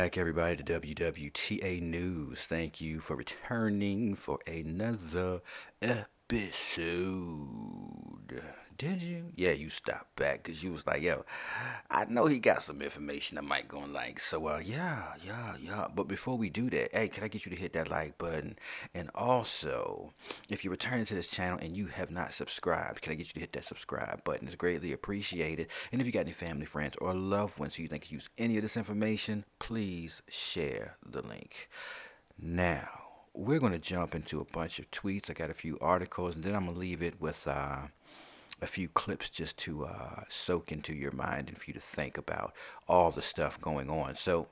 back, everybody, to WWTA News. Thank you for returning for another episode. Did you? Yeah, you stopped back because you was like, yo, I know he got some information I might gonna like. So, yeah. But before we do that, hey, can I get you to hit that like button? And also, if you're returning to this channel and you have not subscribed, can I get you to hit that subscribe button? It's greatly appreciated. And if you got any family, friends, or loved ones who you think could use any of this information, please share the link. Now, we're going to jump into a bunch of tweets. I got a few articles, and then I'm going to leave it with a few clips just to soak into your mind and for you to think about all the stuff going on. So,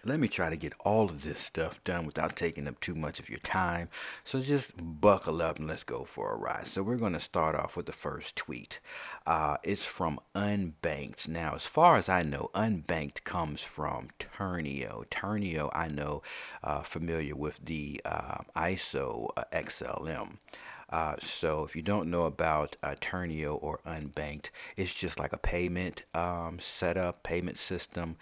let me try to get all of this stuff done without taking up too much of your time. So just buckle up and let's go for a ride. So we're going to start off with the first tweet. It's from Unbanked. Now, as far as I know, Unbanked comes from Turnio. Turnio, I know, familiar with the ISO XLM. So if you don't know about Turnio or Unbanked, it's just like a payment setup, payment system.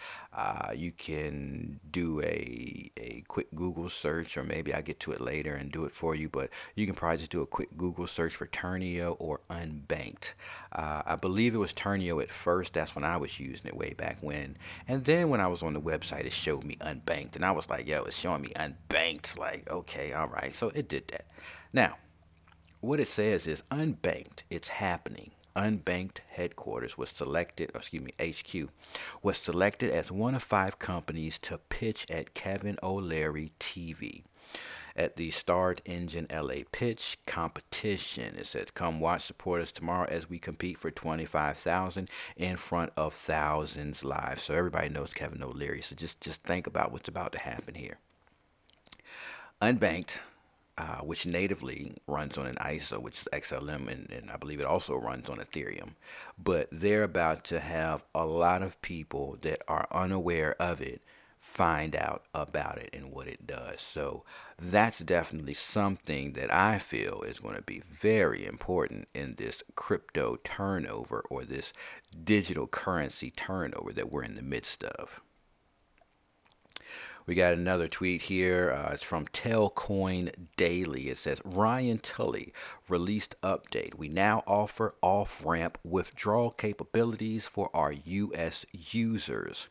You can do a quick Google search, or maybe I'll get to it later and do it for you, but you can probably just do a quick Google search for Turnio or Unbanked. I believe it was Turnio at first. That's when I was using it way back when. And then when I was on the website, it showed me Unbanked, and I was like, yo, it's showing me Unbanked. Like, okay, all right. So it did that. Now, what it says is unbanked, it's happening. Unbanked headquarters was selected, or excuse me, HQ was selected as one of five companies to pitch at Kevin O'Leary TV at the Start Engine LA Pitch competition. It says, "Come watch, support us tomorrow as we compete for 25,000 in front of thousands live." So everybody knows Kevin O'Leary. So just think about what's about to happen here. Unbanked, which natively runs on an ISO, which is XLM, and I believe it also runs on Ethereum. But they're about to have a lot of people that are unaware of it find out about it and what it does. So that's definitely something that I feel is going to be very important in this crypto turnover or this digital currency turnover that we're in the midst of. We got another tweet here. It's from Telcoin Daily. It says Ryan Tully released update. We now offer off-ramp withdrawal capabilities for our US users.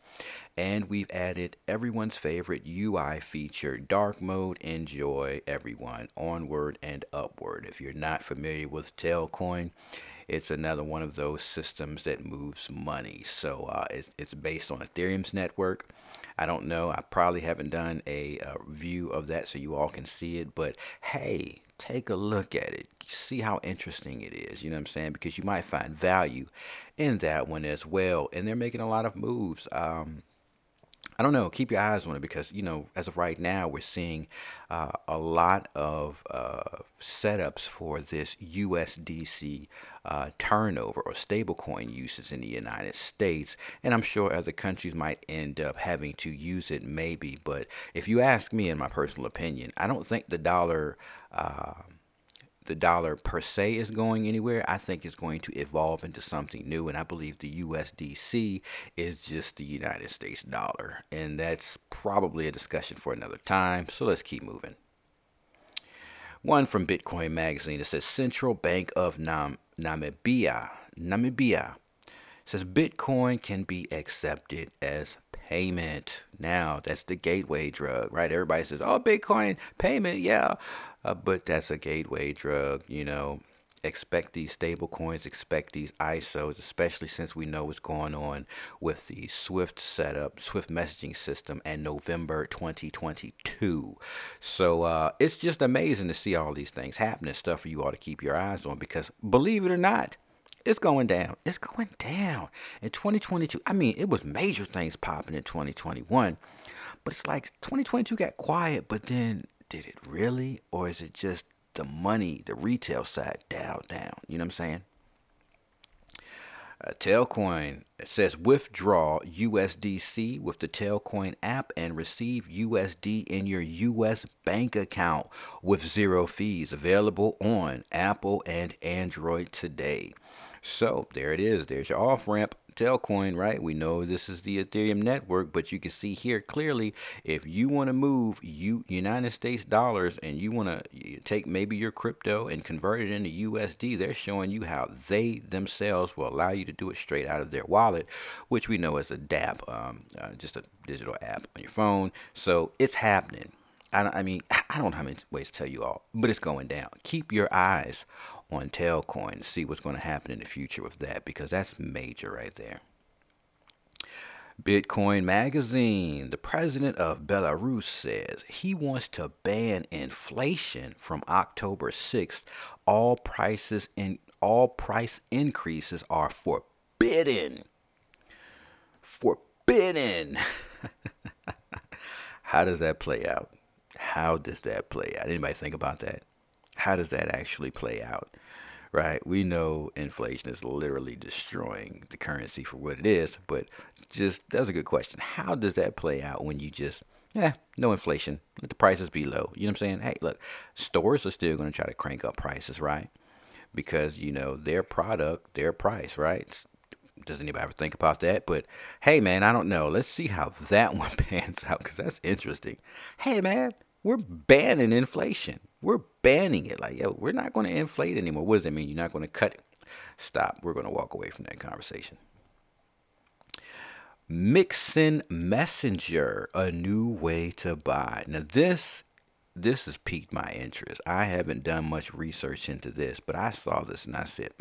And we've added everyone's favorite UI feature, dark mode. Enjoy, everyone. Onward and upward. If you're not familiar with Telcoin, it's another one of those systems that moves money. So it's based on Ethereum's network. I don't know. I probably haven't done a view of that so you all can see it. But hey, take a look at it. See how interesting it is. You know what I'm saying? Because you might find value in that one as well. And they're making a lot of moves. I don't know. Keep your eyes on it because, as of right now, we're seeing a lot of setups for this USDC turnover or stablecoin usage in the United States. And I'm sure other countries might end up having to use it, maybe. But if you ask me, in my personal opinion, I don't think uh, the dollar per se is going anywhere. I think it's going to evolve into something new, and I believe the USDC is just the United States dollar, and that's probably a discussion for another time. So let's keep moving. One from Bitcoin Magazine. It says Central Bank of Namibia says Bitcoin can be accepted as payment. Now, that's the gateway drug, right? Everybody says, oh, Bitcoin payment, yeah. But that's a gateway drug. Expect these stable coins, expect these ISOs, especially since we know what's going on with the Swift setup, Swift messaging system, and November 2022. So it's just amazing to see all these things happening, stuff for you all to keep your eyes on because believe it or not, it's going down. It's going down. In 2022, I mean, it was major things popping in 2021, but it's like 2022 got quiet, but then did it really? Or is it just the money, the retail side dialed down? You know what I'm saying? Tailcoin it says withdraw USDC with the Tailcoin app and receive USD in your US bank account with zero fees. Available on Apple and Android today. So there it is. There's your off ramp. Tailcoin, right? We know this is the Ethereum network, but you can see here clearly if you want to move United States dollars and you want to take maybe your crypto and convert it into USD, they're showing you how they themselves will allow you to do it straight out of their wallet, which we know is a DApp, just a digital app on your phone. So it's happening. I mean, I don't know how many ways to tell you all, but it's going down. Keep your eyes on Tailcoin to see what's going to happen in the future with that because that's major right there. Bitcoin Magazine. The president of Belarus says he wants to ban inflation from October 6th. All price increases are forbidden. Forbidden. How does that play out? How does that play out? Anybody think about that? How does that actually play out? Right? We know inflation is literally destroying the currency for what it is, but just that's a good question. How does that play out when you just, no inflation, let the prices be low? You know what I'm saying? Hey, look, stores are still going to try to crank up prices, right? Because, their product, their price, right? Does anybody ever think about that? But hey, man, I don't know. Let's see how that one pans out because that's interesting. Hey, man, we're banning inflation. We're banning it. Like, yo, we're not going to inflate anymore. What does that mean? You're not going to cut it? Stop. We're going to walk away from that conversation. Mixin Messenger, a new way to buy. Now, this has piqued my interest. I haven't done much research into this, but I saw this and I said,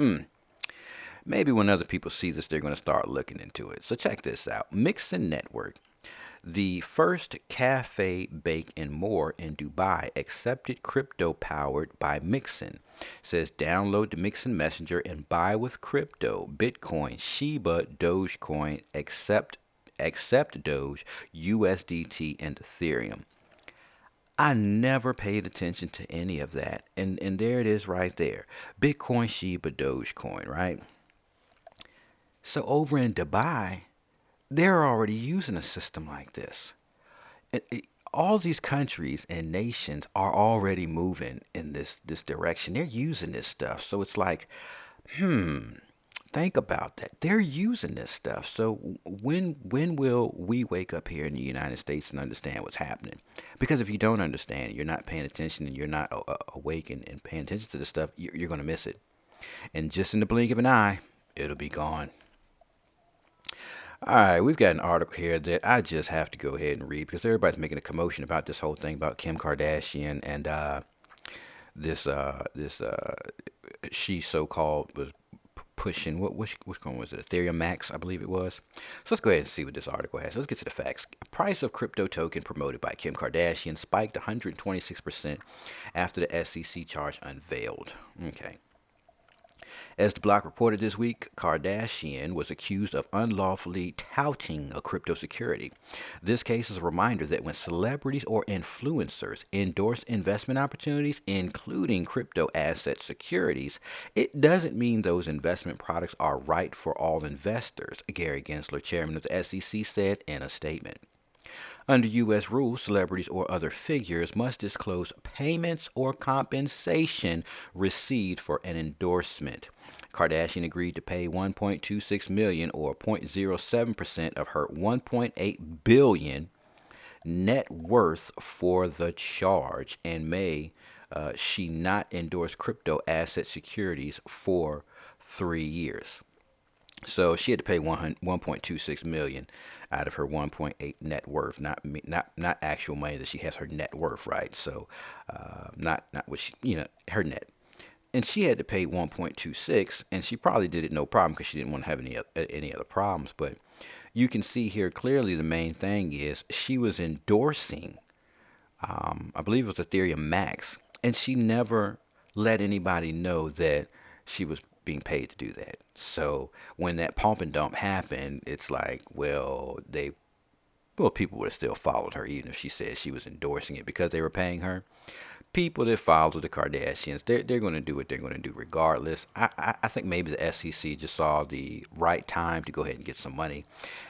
maybe when other people see this, they're going to start looking into it. So check this out. Mixin Network, the first cafe, bake, and more in Dubai, accepted crypto powered by Mixin. Says download the Mixin Messenger and buy with crypto, Bitcoin, Shiba, Dogecoin, accept Doge, USDT, and Ethereum. I never paid attention to any of that. And there it is right there. Bitcoin, Shiba, Dogecoin, right? So over in Dubai, they're already using a system like this. All these countries and nations are already moving in this direction. They're using this stuff. So it's like, hmm, think about that. They're using this stuff. So when will we wake up here in the United States and understand what's happening? Because if you don't understand, you're not paying attention and you're not awake and paying attention to this stuff, you're going to miss it. And just in the blink of an eye, it'll be gone. All right, we've got an article here that I just have to go ahead and read because everybody's making a commotion about this whole thing about Kim Kardashian and this she so-called was pushing which one was it? Ethereum Max, I believe it was. So let's go ahead and see what this article has. Let's get to the facts. Price of crypto token promoted by Kim Kardashian spiked 126% after the SEC charge unveiled. Okay. As the block reported this week, Kardashian was accused of unlawfully touting a crypto security. This case is a reminder that when celebrities or influencers endorse investment opportunities, including crypto asset securities, it doesn't mean those investment products are right for all investors, Gary Gensler, chairman of the SEC, said in a statement. Under U.S. rules, celebrities or other figures must disclose payments or compensation received for an endorsement. Kardashian agreed to pay 1.26 million or 0.07% of her 1.8 billion net worth for the charge and may she not endorse crypto asset securities for 3 years. So she had to pay 1.26 million out of her 1.8 net worth, not actual money that she has her net worth, right? So not what she, her net. And she had to pay 1.26, and she probably did it no problem because she didn't want to have any other problems. But you can see here clearly the main thing is she was endorsing, I believe it was Ethereum Max, and she never let anybody know that she was being paid to do that. So when that pump and dump happened, it's like, people would have still followed her even if she said she was endorsing it because they were paying her. People that follow the Kardashians, they're going to do what they're going to do regardless. I think maybe the SEC just saw the right time to go ahead and get some money,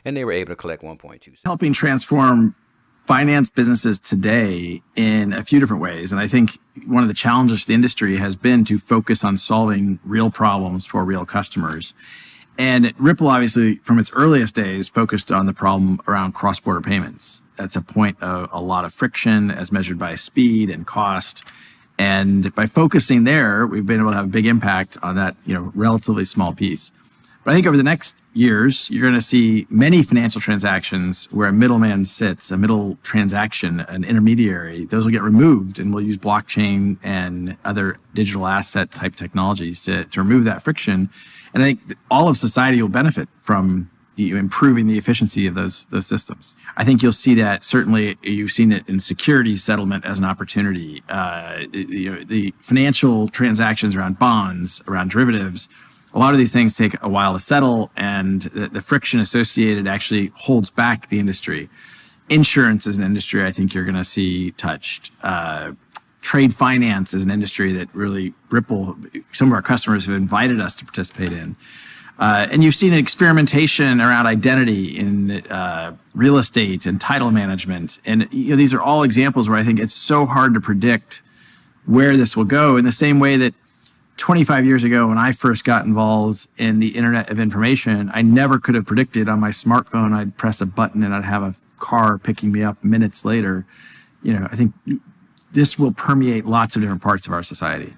and they were able to collect 1.2. Helping transform finance businesses today in a few different ways. And I think one of the challenges for the industry has been to focus on solving real problems for real customers. And Ripple, obviously, from its earliest days, focused on the problem around cross-border payments. That's a point of a lot of friction as measured by speed and cost. And by focusing there, we've been able to have a big impact on that, relatively small piece. But I think over the next years, you're going to see many financial transactions where a middleman sits, a middle transaction, an intermediary. Those will get removed, and we'll use blockchain and other digital asset type technologies to remove that friction. And I think all of society will benefit from improving the efficiency of those systems. I think you'll see that. Certainly, you've seen it in securities settlement as an opportunity. The financial transactions around bonds, around derivatives, a lot of these things take a while to settle, and the friction associated actually holds back the industry. Insurance is an industry I think you're going to see touched. Trade finance is an industry that really Ripple, some of our customers have invited us to participate in. And you've seen experimentation around identity in real estate and title management. And these are all examples where I think it's so hard to predict where this will go, in the same way that 25 years ago, when I first got involved in the Internet of Information, I never could have predicted on my smartphone I'd press a button and I'd have a car picking me up minutes later. I think this will permeate lots of different parts of our society.